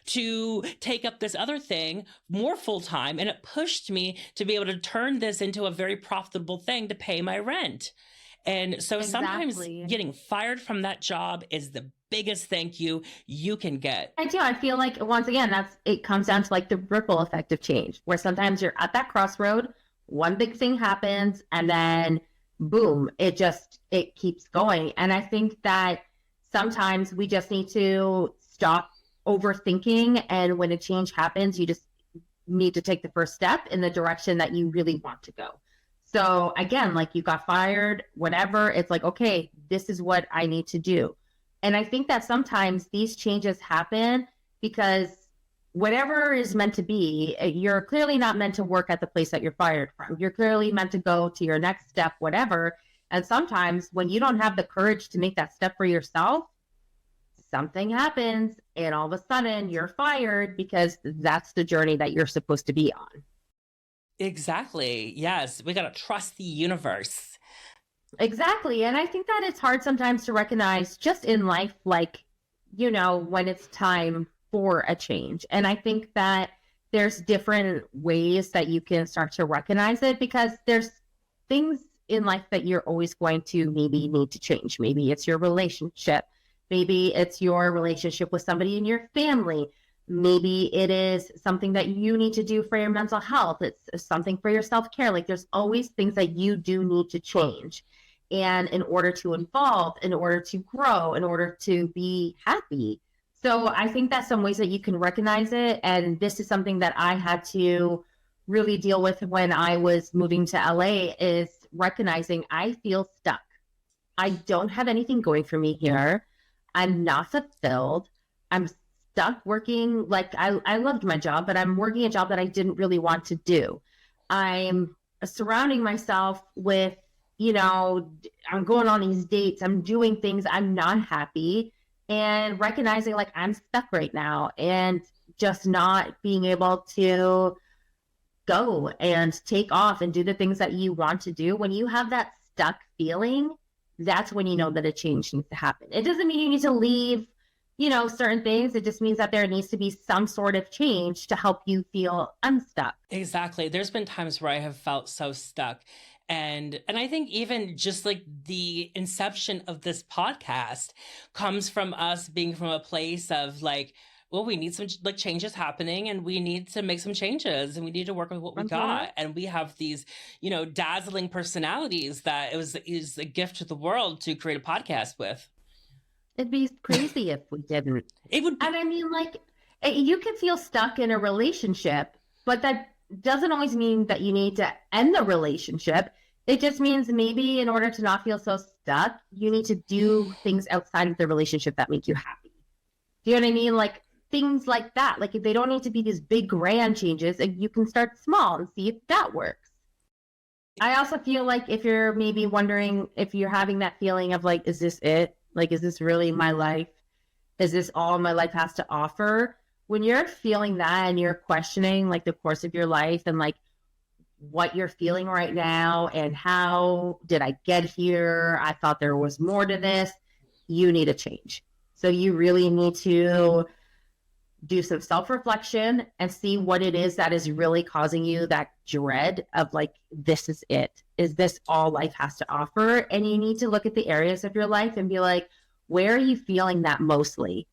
to take up this other thing more full time. And it pushed me to be able to turn this into a very profitable thing to pay my rent. And so sometimes getting fired from that job is the biggest thank you can get. I do. I feel like, once again, it comes down to like the ripple effect of change, where sometimes you're at that crossroad, one big thing happens, and then boom, it keeps going. And I think that sometimes we just need to stop overthinking, and when a change happens, you just need to take the first step in the direction that you really want to go. So again, like, you got fired, whatever, it's like, okay, this is what I need to do. And I think that sometimes these changes happen because whatever is meant to be, you're clearly not meant to work at the place that you're fired from. You're clearly meant to go to your next step, whatever. And sometimes when you don't have the courage to make that step for yourself, something happens and all of a sudden you're fired because that's the journey that you're supposed to be on. Exactly. Yes. We got to trust the universe. Exactly. And I think that it's hard sometimes to recognize just in life, like, when it's time for a change. And I think that there's different ways that you can start to recognize it because there's things in life that you're always going to maybe need to change. Maybe it's your relationship. Maybe it's your relationship with somebody in your family. Maybe it is something that you need to do for your mental health. It's something for your self care. Like there's always things that you do need to change. And in order to evolve, in order to grow, in order to be happy. So I think that's some ways that you can recognize it. And this is something that I had to really deal with when I was moving to LA is recognizing I feel stuck. I don't have anything going for me here. I'm not fulfilled. I'm stuck working. Like I loved my job, but I'm working a job that I didn't really want to do. I'm surrounding myself with, I'm going on these dates. I'm doing things. I'm not happy and recognizing like I'm stuck right now and just not being able to go and take off and do the things that you want to do. When you have that stuck feeling, that's when you know that a change needs to happen. It doesn't mean you need to leave, certain things. It just means that there needs to be some sort of change to help you feel unstuck. Exactly. There's been times where I have felt so stuck. And I think even just like the inception of this podcast comes from us being from a place of like, well, we need some like changes happening and we need to make some changes and we need to work with what we got. And we have these, dazzling personalities that is a gift to the world to create a podcast with. It'd be crazy if we didn't. It would be. And I mean, like, you can feel stuck in a relationship, but that doesn't always mean that you need to end the relationship. It just means maybe in order to not feel so stuck, you need to do things outside of the relationship that make you happy. Do you know what I mean? Like things like that. Like if they don't need to be these big grand changes, and you can start small and see if that works. I also feel like if you're maybe wondering if you're having that feeling of like, is this it? Like, is this really my life? Is this all my life has to offer? When you're feeling that and you're questioning like the course of your life and like what you're feeling right now and how did I get here? I thought there was more to this. You need a change. So you really need to do some self-reflection and see what it is that is really causing you that dread of like, this is it. Is this all life has to offer? And you need to look at the areas of your life and be like, where are you feeling that mostly?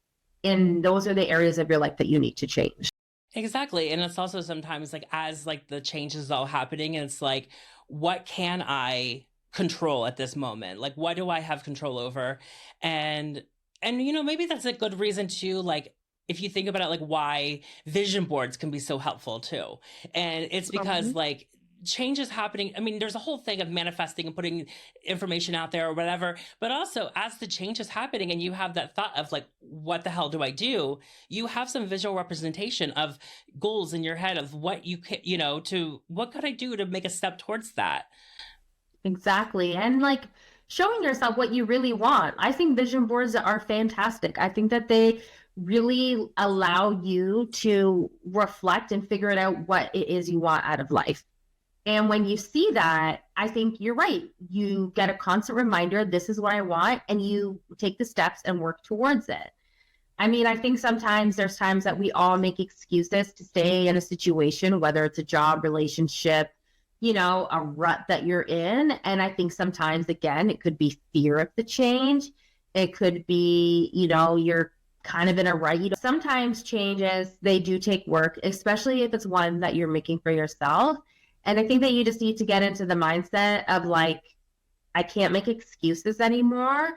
And those are the areas of your life that you need to change. Exactly. And it's also sometimes like as like the change is all happening and it's like, what can I control at this moment? Like what do I have control over? And maybe that's a good reason to like if you think about it, like why vision boards can be so helpful too. And it's because like change is happening. I mean, there's a whole thing of manifesting and putting information out there or whatever, but also as the change is happening and you have that thought of like, what the hell do I do? You have some visual representation of goals in your head of what you can, to what could I do to make a step towards that? Exactly. And like showing yourself what you really want. I think vision boards are fantastic. I think that they really allow you to reflect and figure it out what it is you want out of life. And when you see that, I think you're right. You get a constant reminder, this is what I want, and you take the steps and work towards it. I mean, I think sometimes there's times that we all make excuses to stay in a situation, whether it's a job, relationship, a rut that you're in. And I think sometimes, again, it could be fear of the change. It could be, you're kind of in a rut. Sometimes changes, they do take work, especially if it's one that you're making for yourself. And I think that you just need to get into the mindset of like, I can't make excuses anymore.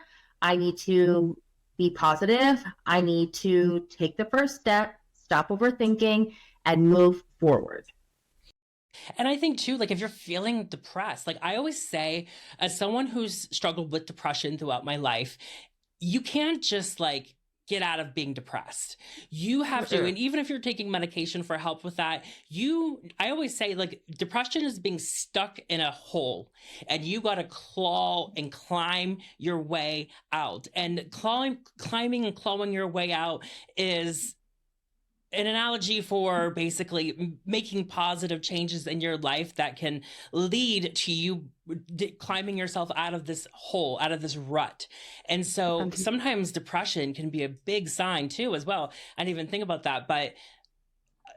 I need to be positive. I need to take the first step, stop overthinking, and move forward. And I think too, like if you're feeling depressed, like I always say, as someone who's struggled with depression throughout my life, you can't just like get out of being depressed. You have to, and even if you're taking medication for help with that, I always say like depression is being stuck in a hole and you got to claw and climb your way out. And climbing and clawing your way out is an analogy for basically making positive changes in your life that can lead to you climbing yourself out of this hole, out of this rut. And so sometimes depression can be a big sign too, as well. I didn't even think about that. But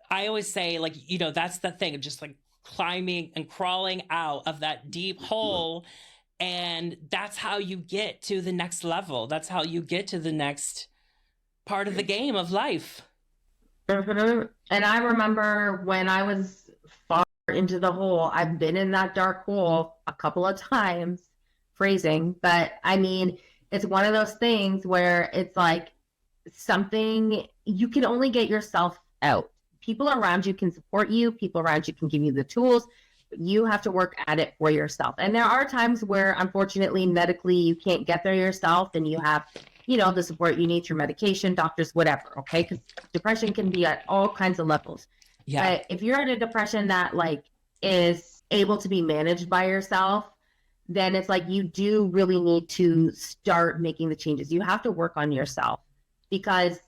I always say, like, that's the thing, just like climbing and crawling out of that deep hole. And that's how you get to the next level. That's how you get to the next part of the game of life. And I remember when I was far into the hole, I've been in that dark hole a couple of times, phrasing, but I mean, it's one of those things where it's like something you can only get yourself out. People around you can support you, people around you can give you the tools, but you have to work at it for yourself. And there are times where, unfortunately, medically, you can't get there yourself, and you have the support you need through medication, doctors, whatever, okay? Because depression can be at all kinds of levels. Yeah. But if you're in a depression that like is able to be managed by yourself, then it's like you do really need to start making the changes. You have to work on yourself, because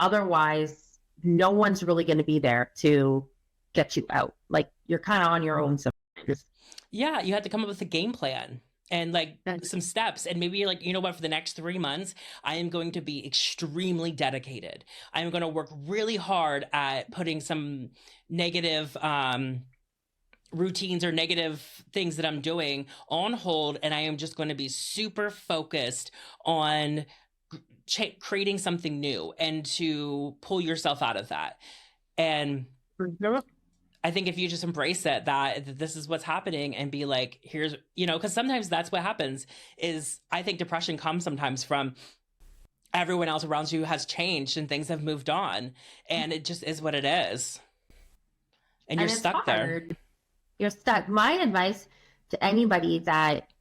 otherwise no one's really going to be there to get you out. Like, you're kind of on your own sometimes. Yeah, you have to come up with a game plan and like some steps, and maybe you're like, you know what, for the next 3 months I am going to be extremely dedicated. I'm going to work really hard at putting some negative routines or negative things that I'm doing on hold, and I am just going to be super focused on creating something new and to pull yourself out of that. And I think if you just embrace it, that this is what's happening, and be like, here's, because sometimes that's what happens is, I think depression comes sometimes from everyone else around you has changed and things have moved on, and it just is what it is. And you're stuck there. You're stuck. My advice to anybody that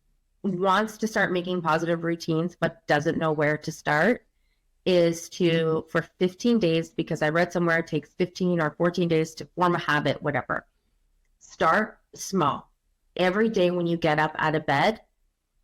wants to start making positive routines but doesn't know where to start is to, for 15 days, because I read somewhere it takes 15 or 14 days to form a habit, whatever. Start small. Every day when you get up out of bed,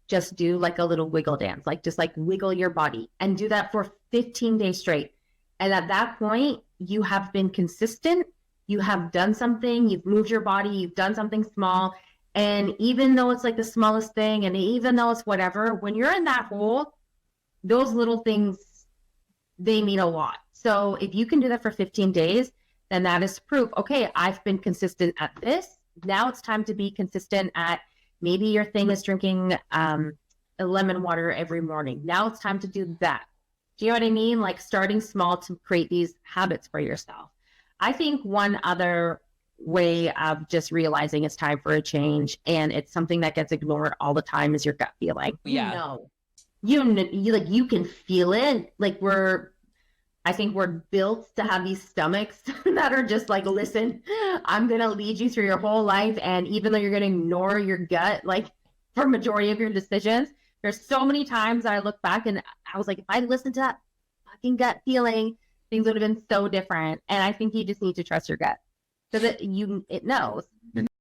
just do like a little wiggle dance, like just like wiggle your body, and do that for 15 days straight. And at that point, you have been consistent. You have done something, you've moved your body, you've done something small. And even though it's like the smallest thing, and even though it's whatever, when you're in that hole, those little things, they mean a lot. So if you can do that for 15 days, then that is proof. Okay, I've been consistent at this. Now it's time to be consistent at, maybe your thing is drinking lemon water every morning. Now it's time to do that. Do you know what I mean? Like, starting small to create these habits for yourself. I think one other way of just realizing it's time for a change, and it's something that gets ignored all the time, is your gut feeling. Yeah. You can feel it. Like, I think we're built to have these stomachs that are just like, listen, I'm going to lead you through your whole life. And even though you're going to ignore your gut, like, for majority of your decisions, there's so many times I look back and I was like, if I listened to that fucking gut feeling, things would have been so different. And I think you just need to trust your gut, because it knows.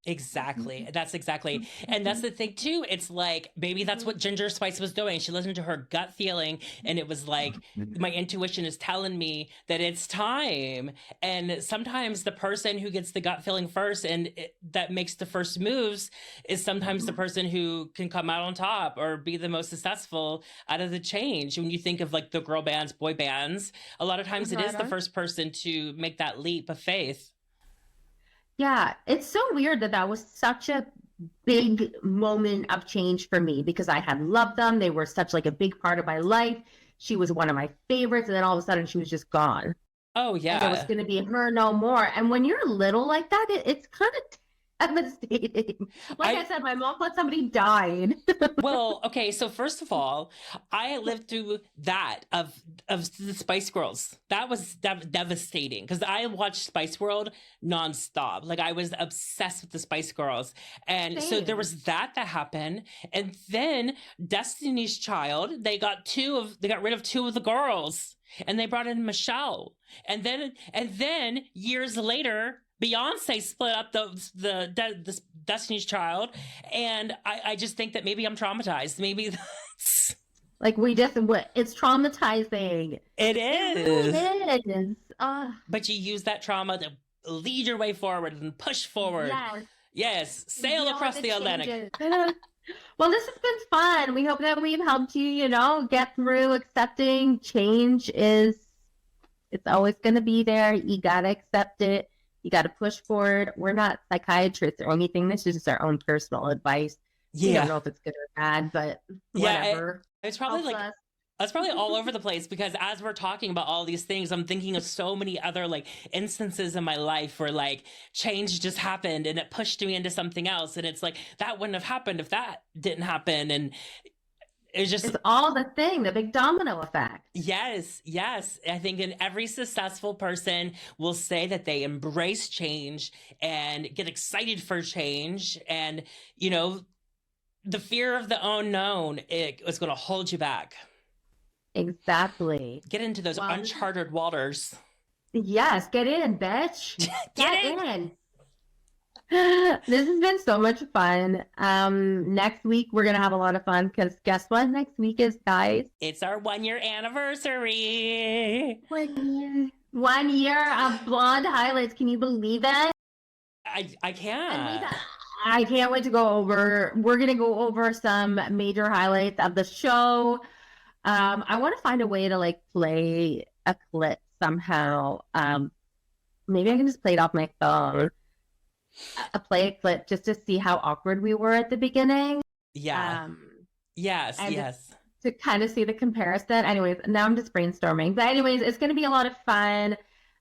Exactly. That's exactly. And that's the thing too. It's like, maybe that's what Ginger Spice was doing. She listened to her gut feeling, and it was like, my intuition is telling me that it's time. And sometimes the person who gets the gut feeling first and that makes the first moves is sometimes the person who can come out on top or be the most successful out of the change. When you think of like the girl bands, boy bands, a lot of times it is the first person to make that leap of faith. Yeah, it's so weird that was such a big moment of change for me, because I had loved them. They were such like a big part of my life. She was one of my favorites, and then all of a sudden she was just gone. Oh, yeah. And it was going to be her no more. And when you're little like that, it's kind of devastating. Like I said, my mom thought somebody died. Well, okay, so first of all, I lived through that of the Spice Girls. That was devastating, because I watched Spice World nonstop. Like, I was obsessed with the Spice Girls. And so there was that happened. And then Destiny's Child, they got rid of two of the girls, and they brought in Michelle. And then years later, Beyonce split up the Destiny's Child, and I just think that maybe I'm traumatized. Maybe that's... Like it's traumatizing. It It is. really is. But you use that trauma to lead your way forward and push forward. Yes. Yes, sail Deal with across the the Atlantic. changes. Well, this has been fun. We hope that we've helped you, get through accepting change it's always going to be there. You got to accept it. You got to push forward. We're not psychiatrists or anything. This is just our own personal advice. We don't Yeah. know if it's good or bad, but Yeah, whatever. it's probably Helps like us. it's probably all over the place because as we're talking about all these things, I'm thinking of so many other like instances in my life where like change just happened and it pushed me into something else. And it's like that wouldn't have happened if that didn't happen. And it's just It's all the big domino effect. yes, yes. I think in every successful person will say that they embrace change and get excited for change. And, the fear of the unknown is going to hold you back. Exactly. Get into those Well, uncharted waters. Yes, get in, bitch. Get in. in. This has been so much fun. Next week we're gonna have a lot of fun because guess what? Next week is, guys, It's our 1 year anniversary. 1 year of Blonde Highlights. Can you believe it? I can't. I can't wait to go over. We're gonna go over some major highlights of the show. I want to find a way to like play a clip somehow. Maybe I can just play it off my phone. Play a clip just to see how awkward we were at the beginning. Yeah. Yes, yes. To kind of see the comparison. Anyways, now I'm just brainstorming. But anyways, it's going to be a lot of fun.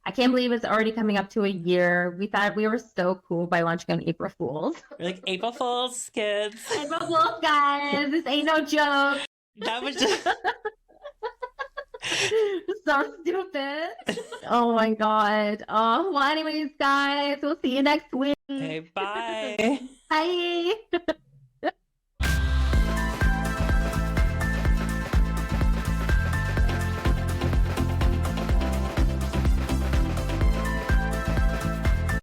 I can't believe it's already coming up to a year. We thought we were so cool by launching on April Fools. We're like April Fools, kids. April Fools, guys. This ain't no joke. That was just so stupid. Oh my god. Oh, well, anyways, guys, we'll see you next week. okay, bye. Bye.